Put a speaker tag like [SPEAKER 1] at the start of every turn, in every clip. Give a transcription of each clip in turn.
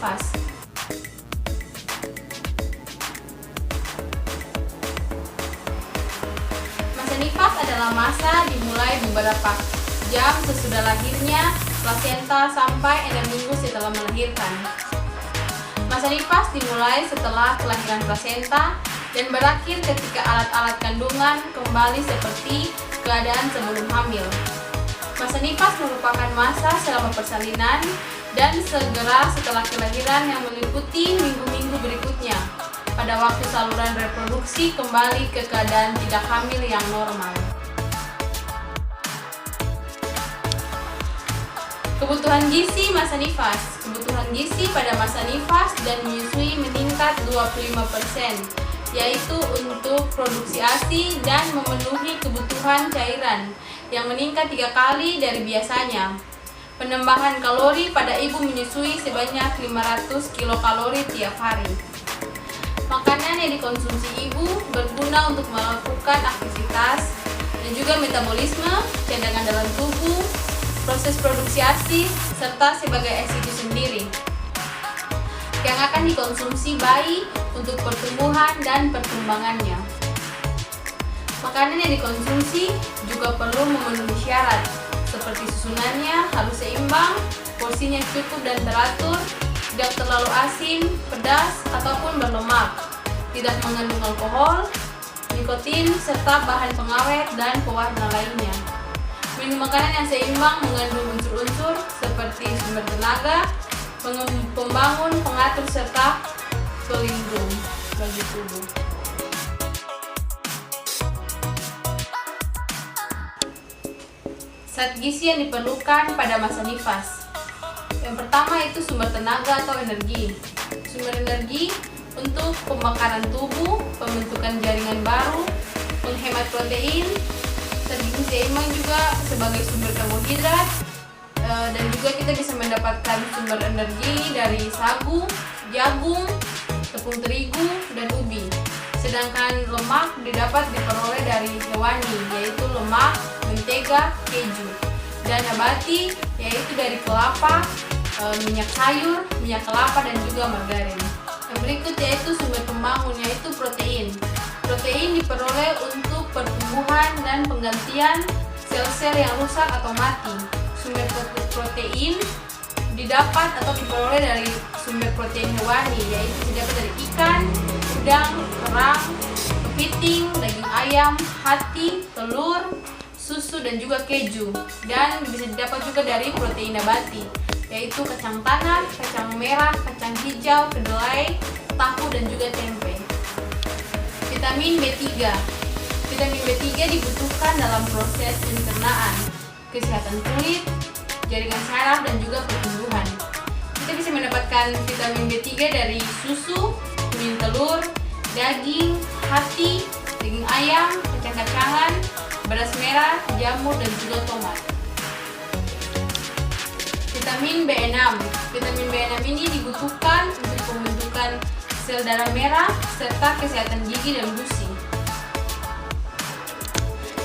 [SPEAKER 1] nifas. Masa nifas adalah masa dimulai beberapa jam sesudah lahirnya plasenta sampai 6 minggu setelah melahirkan. Masa nifas dimulai setelah kelahiran plasenta dan berakhir ketika alat-alat kandungan kembali seperti keadaan sebelum hamil. Masa nifas merupakan masa selama persalinan dan segera setelah kelahiran yang meliputi minggu-minggu berikutnya, pada waktu saluran reproduksi kembali ke keadaan tidak hamil yang normal. Kebutuhan gizi masa nifas. Kebutuhan gizi pada masa nifas dan menyusui meningkat 25%, yaitu untuk produksi ASI dan memenuhi kebutuhan cairan yang meningkat 3 kali dari biasanya. Penambahan kalori pada ibu menyusui sebanyak 500 kilokalori tiap hari. Makanan yang dikonsumsi ibu berguna untuk melakukan aktivitas dan juga metabolisme, cadangan dalam tubuh, proses produksi ASI, serta sebagai ASI itu sendiri yang akan dikonsumsi bayi untuk pertumbuhan dan perkembangannya. Makanan yang dikonsumsi juga perlu memenuhi syarat, seperti susunannya harus seimbang, porsinya cukup dan teratur, tidak terlalu asin, pedas, ataupun berlemak, tidak mengandung alkohol, nikotin, serta bahan pengawet dan pewarna lainnya. Minum makanan yang seimbang mengandung unsur-unsur seperti sumber tenaga, pembangun, pengatur, serta pelindung bagi tubuh. Zat gizi yang diperlukan pada masa nifas. Yang pertama itu sumber tenaga atau energi. Sumber energi untuk pembakaran tubuh, pembentukan jaringan baru, menghemat protein. Zat gizi seimbang juga sebagai sumber karbohidrat, dan juga kita bisa mendapatkan sumber energi dari sagu, jagung, tepung terigu, dan ubi. Sedangkan lemak diperoleh dari hewani, yaitu lemak, mentega, keju, dan nabati, yaitu dari kelapa, minyak sayur, minyak kelapa, dan juga margarin. Yang berikut yaitu sumber pembangun, yaitu protein. Protein diperoleh untuk pertumbuhan dan penggantian sel-sel yang rusak atau mati. Sumber protein didapat atau diperoleh dari sumber protein hewani, yaitu didapat dari ikan, udang, kerang, kepiting, daging ayam, hati, telur, susu, dan juga keju. Dan bisa didapat juga dari protein nabati, yaitu kacang tanah, kacang merah, kacang hijau, kedelai, tahu, dan juga tempe. Vitamin B3. Vitamin B3 dibutuhkan dalam proses pencernaan, kesehatan kulit, jaringan saraf, dan juga pertumbuhan. Kita bisa mendapatkan vitamin B3 dari susu, kuning telur, daging, hati, daging ayam, kacang-kacangan, beras merah, jamur, dan juga tomat. Vitamin B6. Vitamin B6 ini dibutuhkan untuk pembentukan sel darah merah serta kesehatan gigi dan gusi.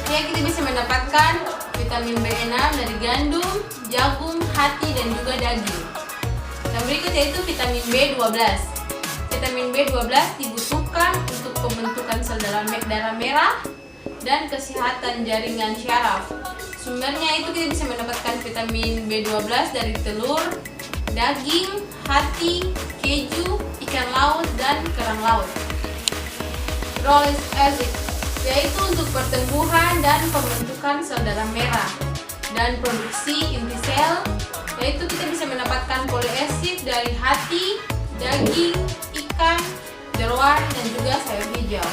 [SPEAKER 1] Ya, kita bisa mendapatkan vitamin B6 dari gandum, jagung, hati, dan juga daging. Yang berikut yaitu vitamin B12. Vitamin B12 dibutuhkan untuk pembentukan sel darah merah dan kesehatan jaringan syaraf. Sumbernya itu kita bisa mendapatkan vitamin B12 dari telur, daging, hati, keju, ikan laut, dan kerang laut. Folic acid, yaitu untuk pertumbuhan dan pembentukan sel darah merah dan produksi inti sel, yaitu kita bisa mendapatkan folic acid dari hati, daging, ikan, jeroan, dan juga sayur hijau.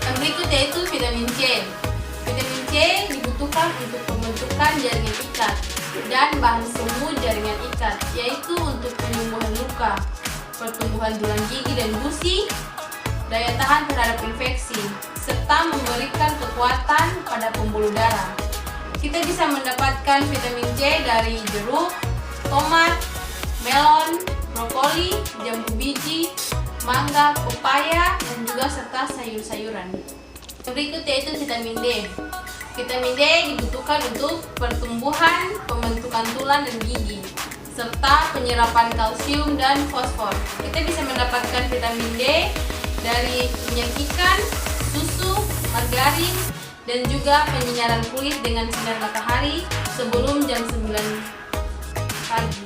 [SPEAKER 1] Yang berikut yaitu vitamin C. Vitamin C dibutuhkan untuk pembentukan jaringan ikat dan bahan semu jaringan ikat, yaitu untuk penyembuhan luka, pertumbuhan tulang gigi dan gusi, daya tahan terhadap infeksi, serta memberikan kekuatan pada pembuluh darah. Kita bisa mendapatkan vitamin C dari jeruk, tomat, melon, brokoli, jambu biji, mangga, pepaya, dan juga serta sayur-sayuran. Berikut yaitu vitamin D. Vitamin D dibutuhkan untuk pertumbuhan, pembentukan tulang dan gigi, serta penyerapan kalsium dan fosfor. Kita bisa mendapatkan vitamin D dari minyak ikan, susu, margarin, dan juga penyinaran kulit dengan sinar matahari sebelum jam 9 pagi.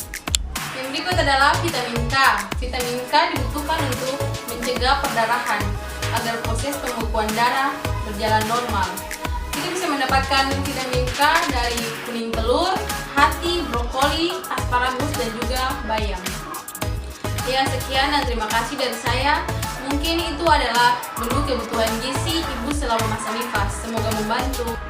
[SPEAKER 1] Yang berikut adalah vitamin K. Vitamin K dibutuhkan untuk mencegah perdarahan agar proses pembekuan darah berjalan normal. Kita bisa mendapatkan vitamin K dari kuning telur, hati, brokoli, asparagus, dan juga bayam. Ya, sekian dan terima kasih dari saya. Mungkin itu adalah menu kebutuhan gizi ibu selama masa nifas. Semoga membantu.